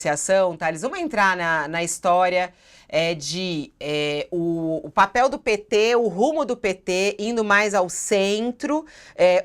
negociação, Thales, vamos entrar na história o papel do PT, o rumo do PT indo mais ao centro,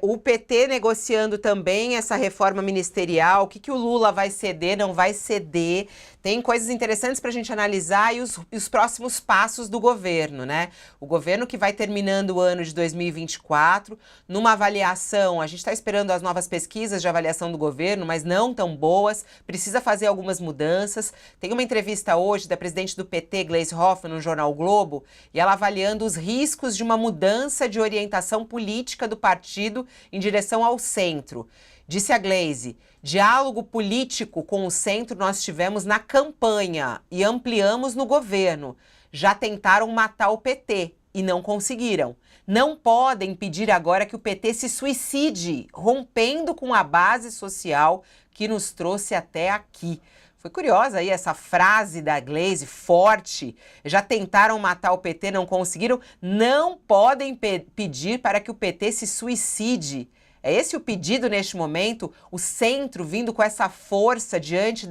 o PT negociando também essa reforma ministerial, o que o Lula vai ceder, não vai ceder. Tem coisas interessantes para a gente analisar e os próximos passos do governo, né? O governo que vai terminando o ano de 2024, numa avaliação, a gente está esperando as novas pesquisas de avaliação do governo, mas não tão boas, precisa fazer algumas mudanças. Tem uma entrevista hoje da presidente do PT, Gleisi Hoffmann, no jornal o Globo, e ela avaliando os riscos de uma mudança de orientação política do partido em direção ao centro. Disse a Gleisi, diálogo político com o centro nós tivemos na campanha e ampliamos no governo. Já tentaram matar o PT e não conseguiram. Não podem pedir agora que o PT se suicide, rompendo com a base social que nos trouxe até aqui. Foi curiosa aí essa frase da Gleisi, forte. Já tentaram matar o PT, não conseguiram. Não podem pedir para que o PT se suicide. É esse o pedido neste momento? O centro vindo com essa força diante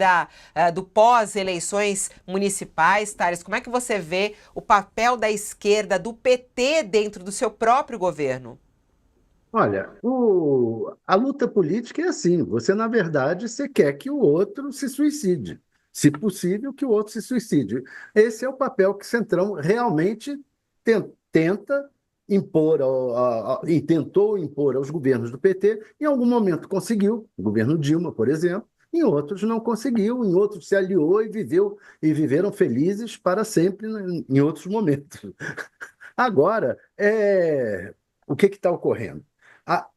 do pós-eleições municipais. Thales, como é que você vê o papel da esquerda, do PT, dentro do seu próprio governo? Olha, a luta política é assim: você, na verdade, você quer que o outro se suicide. Se possível, que o outro se suicide. Esse é o papel que o Centrão realmente tenta impor, e tentou impor aos governos do PT. Em algum momento conseguiu, o governo Dilma, por exemplo, em outros não conseguiu, em outros se aliou e viveram felizes para sempre em outros momentos. Agora, o que está ocorrendo? A-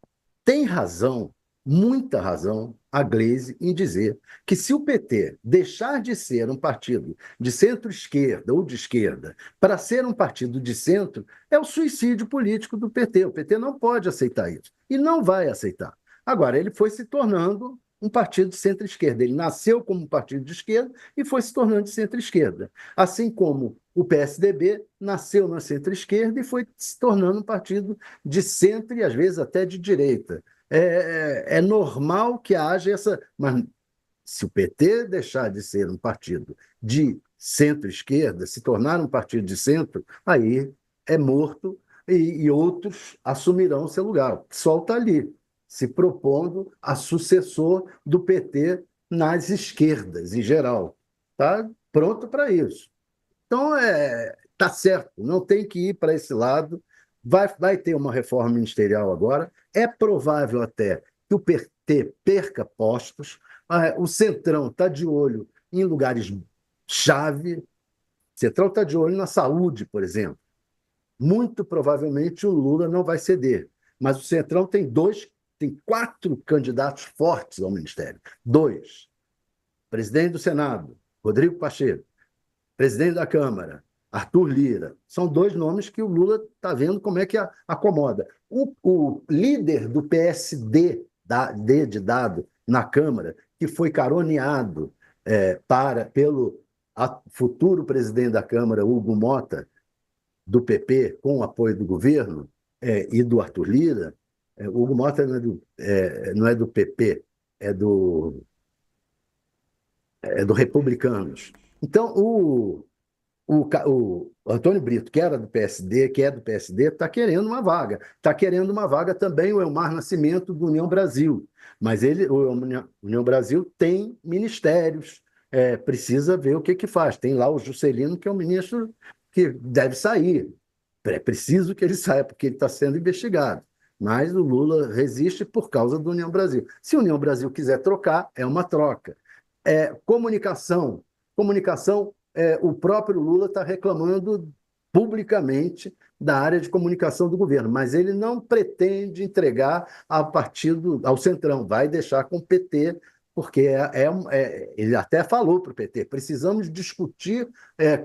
Tem razão, muita razão, a Gleisi em dizer que se o PT deixar de ser um partido de centro-esquerda ou de esquerda para ser um partido de centro, é o suicídio político do PT. O PT não pode aceitar isso e não vai aceitar. Agora, ele foi se tornando um partido de centro-esquerda. Ele nasceu como um partido de esquerda e foi se tornando de centro-esquerda. Assim como o PSDB nasceu na centro-esquerda e foi se tornando um partido de centro e, às vezes, até de direita. É normal que haja essa. Mas se o PT deixar de ser um partido de centro-esquerda, se tornar um partido de centro, aí é morto e outros assumirão seu lugar. O PSOL está ali, se propondo a sucessor do PT nas esquerdas, em geral. Está pronto para isso. Então, tá certo, não tem que ir para esse lado. Vai ter uma reforma ministerial agora. É provável até que o PT perca postos. O Centrão está de olho em lugares-chave. O Centrão está de olho na saúde, por exemplo. Muito provavelmente o Lula não vai ceder. Mas o Centrão tem 4 candidatos fortes ao ministério. 2. Presidente do Senado, Rodrigo Pacheco. Presidente da Câmara, Arthur Lira. São 2 nomes que o Lula está vendo como é que acomoda. O líder do PSD, de dado, na Câmara, que foi caroneado pelo futuro presidente da Câmara, Hugo Mota, do PP, com o apoio do governo, e do Arthur Lira. O Hugo Mota não é do PP, é do Republicanos. Então, o Antônio Brito, que era do PSD, que é do PSD, está querendo uma vaga. Está querendo uma vaga também o Elmar Nascimento, do União Brasil. Mas o União Brasil tem ministérios, precisa ver o que faz. Tem lá o Juscelino, que é um ministro que deve sair. É preciso que ele saia, porque ele está sendo investigado. Mas o Lula resiste por causa do União Brasil. Se o União Brasil quiser trocar, é uma troca. Comunicação, o próprio Lula está reclamando publicamente da área de comunicação do governo, mas ele não pretende entregar ao Centrão, vai deixar com o PT, porque ele até falou para o PT, precisamos discutir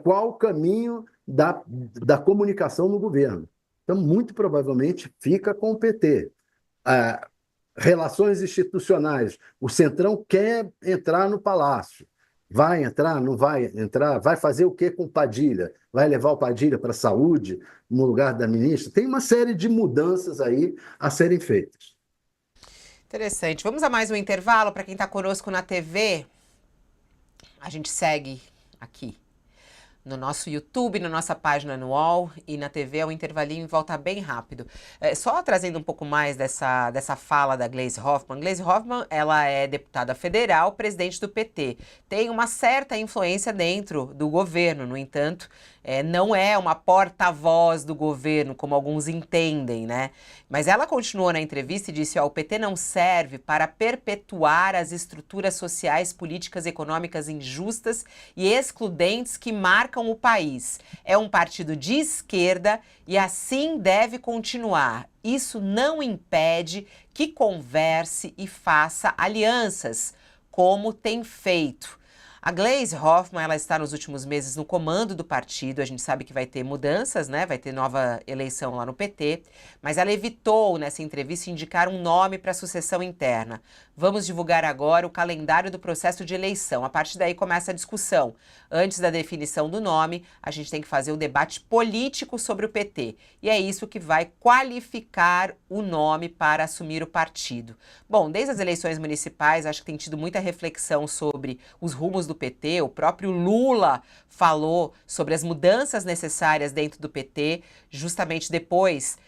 qual o caminho da comunicação no governo. Então, muito provavelmente, fica com o PT. Relações institucionais. O Centrão quer entrar no Palácio. Vai entrar? Não vai entrar? Vai fazer o quê com o Padilha? Vai levar o Padilha para a saúde no lugar da ministra? Tem uma série de mudanças aí a serem feitas. Interessante. Vamos a mais um intervalo para quem está conosco na TV. A gente segue aqui no nosso YouTube, na nossa página no UOL e na TV, é um intervalinho e volta bem rápido. Só trazendo um pouco mais dessa fala da Gleisi Hoffmann. Gleisi Hoffmann, ela é deputada federal, presidente do PT. Tem uma certa influência dentro do governo, no entanto, não é uma porta-voz do governo, como alguns entendem, né? Mas ela continuou na entrevista e disse, ó, o PT não serve para perpetuar as estruturas sociais, políticas e econômicas injustas e excludentes que marcam o país. É um partido de esquerda e assim deve continuar. Isso não impede que converse e faça alianças, como tem feito. A Gleisi Hoffmann, ela está nos últimos meses no comando do partido, a gente sabe que vai ter mudanças, né? Vai ter nova eleição lá no PT, mas ela evitou nessa entrevista indicar um nome para a sucessão interna. Vamos divulgar agora o calendário do processo de eleição. A partir daí começa a discussão. Antes da definição do nome, a gente tem que fazer o debate político sobre o PT. E é isso que vai qualificar o nome para assumir o partido. Bom, desde as eleições municipais, acho que tem tido muita reflexão sobre os rumos do PT. O próprio Lula falou sobre as mudanças necessárias dentro do PT, justamente depois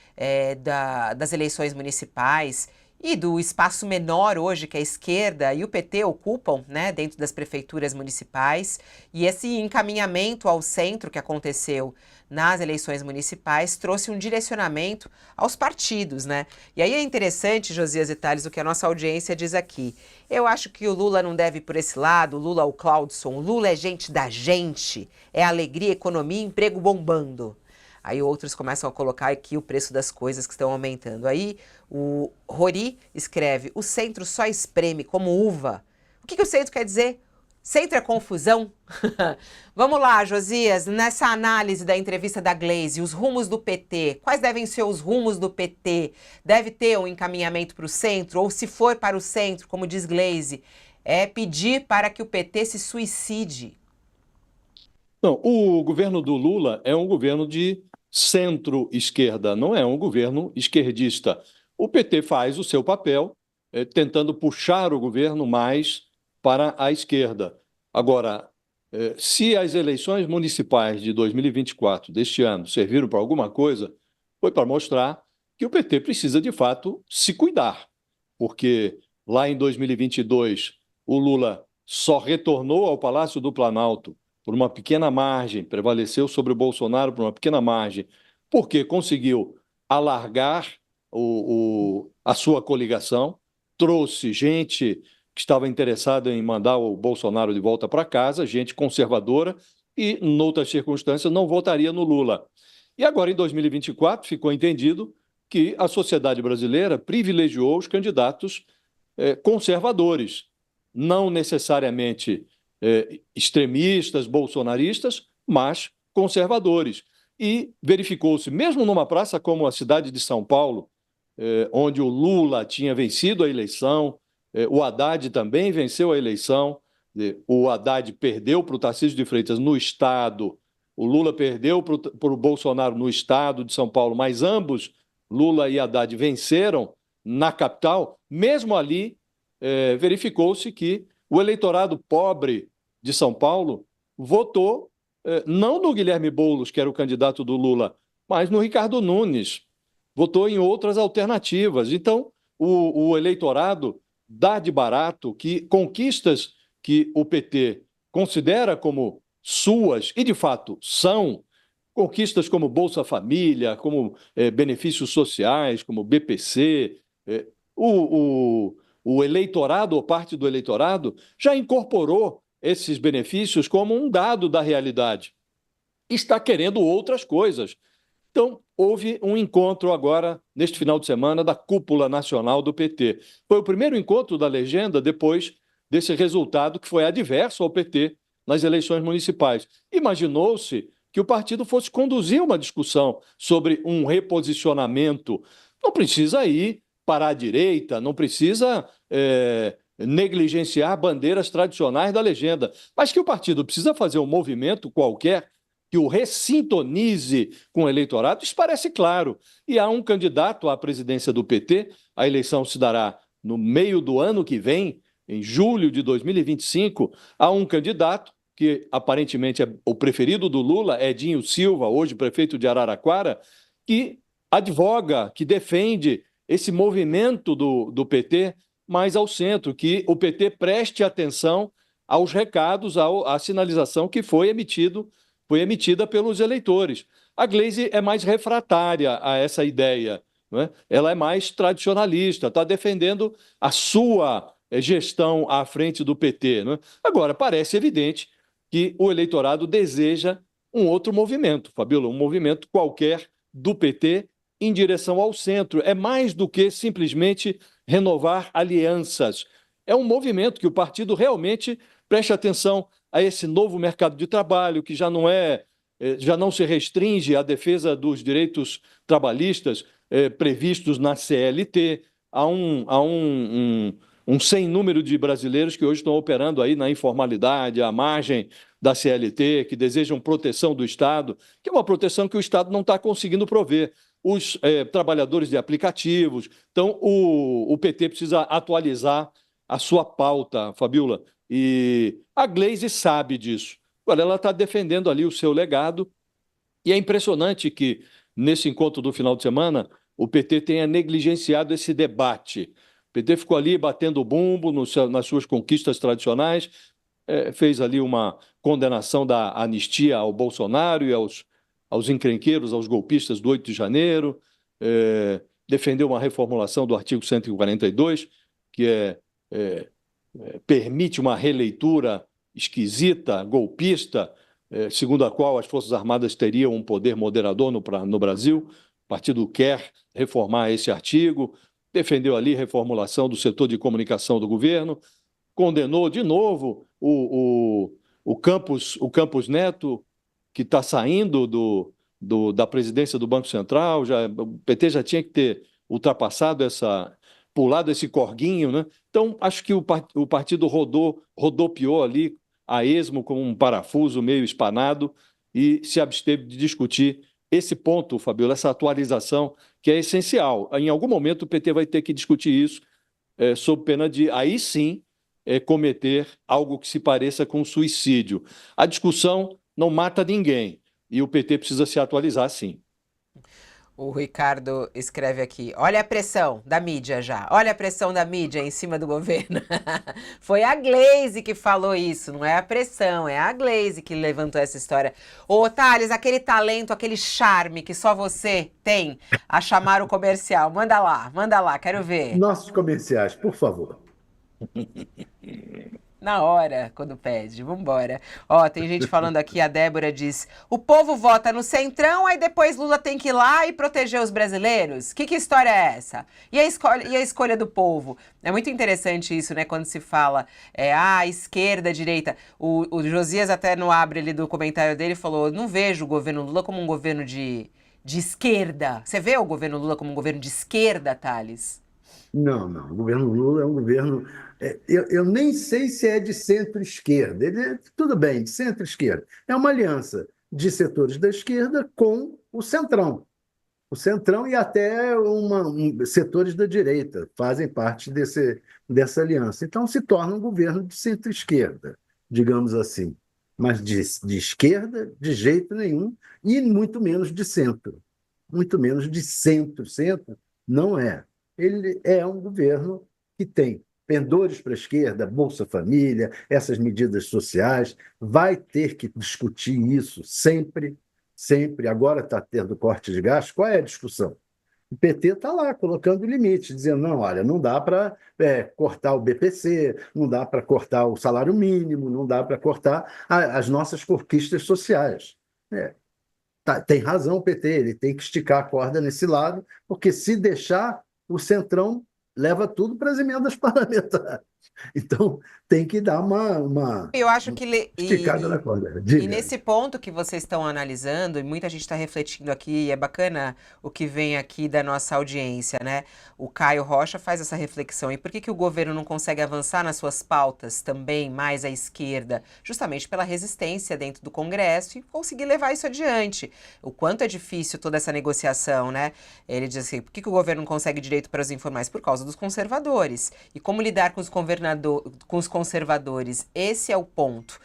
das eleições municipais e do espaço menor hoje que a esquerda e o PT ocupam, né, dentro das prefeituras municipais. E esse encaminhamento ao centro que aconteceu nas eleições municipais trouxe um direcionamento aos partidos, né? E aí é interessante, Josias e Tales, o que a nossa audiência diz aqui. Eu acho que o Lula não deve ir por esse lado, o Lula é o Claudson, o Lula é gente da gente, é alegria, economia, emprego bombando. Aí outros começam a colocar aqui o preço das coisas que estão aumentando. Aí o Rori escreve, o centro só espreme como uva. O que o centro quer dizer? Centro é confusão? Vamos lá, Josias, nessa análise da entrevista da Gleisi, os rumos do PT, quais devem ser os rumos do PT? Deve ter um encaminhamento para o centro? Ou se for para o centro, como diz Gleisi, é pedir para que o PT se suicide? Não, o governo do Lula é um governo de centro-esquerda, não é um governo esquerdista. O PT faz o seu papel, tentando puxar o governo mais para a esquerda. Agora, se as eleições municipais de 2024, deste ano, serviram para alguma coisa, foi para mostrar que o PT precisa, de fato, se cuidar, porque lá em 2022 o Lula só retornou ao Palácio do Planalto por uma pequena margem, prevaleceu sobre o Bolsonaro por uma pequena margem, porque conseguiu alargar a sua coligação, trouxe gente que estava interessada em mandar o Bolsonaro de volta para casa, gente conservadora, e, em outras circunstâncias, não votaria no Lula. E agora, em 2024, ficou entendido que a sociedade brasileira privilegiou os candidatos conservadores, não necessariamente extremistas, bolsonaristas, mas conservadores. E verificou-se, mesmo numa praça como a cidade de São Paulo, onde o Lula tinha vencido a eleição, o Haddad também venceu a eleição, o Haddad perdeu para o Tarcísio de Freitas no Estado, o Lula perdeu para o Bolsonaro no Estado de São Paulo, mas ambos, Lula e Haddad, venceram na capital. Mesmo ali, verificou-se que o eleitorado pobre de São Paulo votou não no Guilherme Boulos, que era o candidato do Lula, mas no Ricardo Nunes, votou em outras alternativas. Então, o eleitorado dá de barato que conquistas que o PT considera como suas, e de fato são, conquistas como Bolsa Família, como benefícios sociais, como BPC, o eleitorado ou parte do eleitorado já incorporou esses benefícios como um dado da realidade. Está querendo outras coisas. Então, houve um encontro agora, neste final de semana, da cúpula nacional do PT. Foi o primeiro encontro da legenda depois desse resultado que foi adverso ao PT nas eleições municipais. Imaginou-se que o partido fosse conduzir uma discussão sobre um reposicionamento. Não precisa ir para a direita, não precisa negligenciar bandeiras tradicionais da legenda, mas que o partido precisa fazer um movimento qualquer que o ressintonize com o eleitorado, isso parece claro. E há um candidato à presidência do PT, a eleição se dará no meio do ano que vem, em julho de 2025, há um candidato que aparentemente é o preferido do Lula, Edinho Silva, hoje prefeito de Araraquara, que advoga, que defende esse movimento do PT mais ao centro, que o PT preste atenção aos recados, à sinalização que foi emitida pelos eleitores. A Gleisi é mais refratária a essa ideia, não é? Ela é mais tradicionalista, está defendendo a sua gestão à frente do PT. Não é? Agora, parece evidente que o eleitorado deseja um outro movimento, Fabíola, um movimento qualquer do PT em direção ao centro. É mais do que simplesmente renovar alianças. É um movimento que o partido realmente preste atenção a esse novo mercado de trabalho, que já não se restringe à defesa dos direitos trabalhistas previstos na CLT. Há um sem número de brasileiros que hoje estão operando aí na informalidade, à margem da CLT, que desejam proteção do Estado, que é uma proteção que o Estado não está conseguindo prover. Os trabalhadores de aplicativos. Então, o PT precisa atualizar a sua pauta, Fabíola, e a Gleisi sabe disso. Agora, ela está defendendo ali o seu legado, e é impressionante que, nesse encontro do final de semana, o PT tenha negligenciado esse debate. O PT ficou ali batendo bumbo nas suas conquistas tradicionais, fez ali uma condenação da anistia ao Bolsonaro e aos encrenqueiros, aos golpistas do 8 de janeiro, defendeu uma reformulação do artigo 142, que permite uma releitura esquisita, golpista, segundo a qual as Forças Armadas teriam um poder moderador no Brasil. O partido quer reformar esse artigo, defendeu ali reformulação do setor de comunicação do governo, condenou de novo o Campos Neto, que está saindo da presidência do Banco Central. O PT já tinha que ter ultrapassado pulado esse corguinho, né? Então, acho que o partido rodopiou ali a esmo com um parafuso meio espanado e se absteve de discutir esse ponto, Fabíola, essa atualização que é essencial. Em algum momento o PT vai ter que discutir isso, sob pena de, aí sim, cometer algo que se pareça com suicídio. A discussão não mata ninguém e o PT precisa se atualizar, sim. O Ricardo escreve aqui, olha a pressão da mídia já, olha a pressão da mídia em cima do governo. Foi a Gleisi que falou isso, não é a pressão, é a Gleisi que levantou essa história. Ô, Thales, aquele talento, aquele charme que só você tem a chamar o comercial, manda lá, quero ver. Nossos comerciais, por favor. Na hora, quando pede. Vambora. Ó, tem gente falando aqui, a Débora diz, o povo vota no Centrão, aí depois Lula tem que ir lá e proteger os brasileiros? Que história é essa? E a escolha do povo? É muito interessante isso, né, quando se fala, esquerda, direita. O Josias até no abre ali do comentário dele falou, não vejo o governo Lula como um governo de esquerda. Você vê o governo Lula como um governo de esquerda, Thales? Não. O governo Lula é um governo... Eu nem sei se é de centro-esquerda. Ele tudo bem, de centro-esquerda. É uma aliança de setores da esquerda com o Centrão. O Centrão e até setores da direita fazem parte dessa aliança. Então, se torna um governo de centro-esquerda, digamos assim. Mas de esquerda, de jeito nenhum, e muito menos de centro. Muito menos de centro-centro, não é. Ele é um governo que tem pendores para a esquerda, Bolsa Família, essas medidas sociais, vai ter que discutir isso sempre, sempre. Agora está tendo corte de gastos, qual é a discussão? O PT está lá colocando limite, dizendo, não, olha, não dá para cortar o BPC, não dá para cortar o salário mínimo, não dá para cortar as nossas conquistas sociais. Tem razão o PT, ele tem que esticar a corda nesse lado, porque se deixar, o Centrão leva tudo para as emendas parlamentares. Então, tem que dar uma Eu acho que esticada na corda. E nesse ponto que vocês estão analisando, e muita gente está refletindo aqui, e é bacana o que vem aqui da nossa audiência, né? O Caio Rocha faz essa reflexão. E por que o governo não consegue avançar nas suas pautas também mais à esquerda? Justamente pela resistência dentro do Congresso e conseguir levar isso adiante. O quanto é difícil toda essa negociação, né? Ele diz assim, por que o governo não consegue direito para os informais? Por causa dos conservadores. E como lidar com os com os conservadores. Esse é o ponto.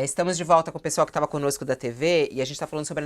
Estamos de volta com o pessoal que estava conosco da TV e a gente está falando sobre a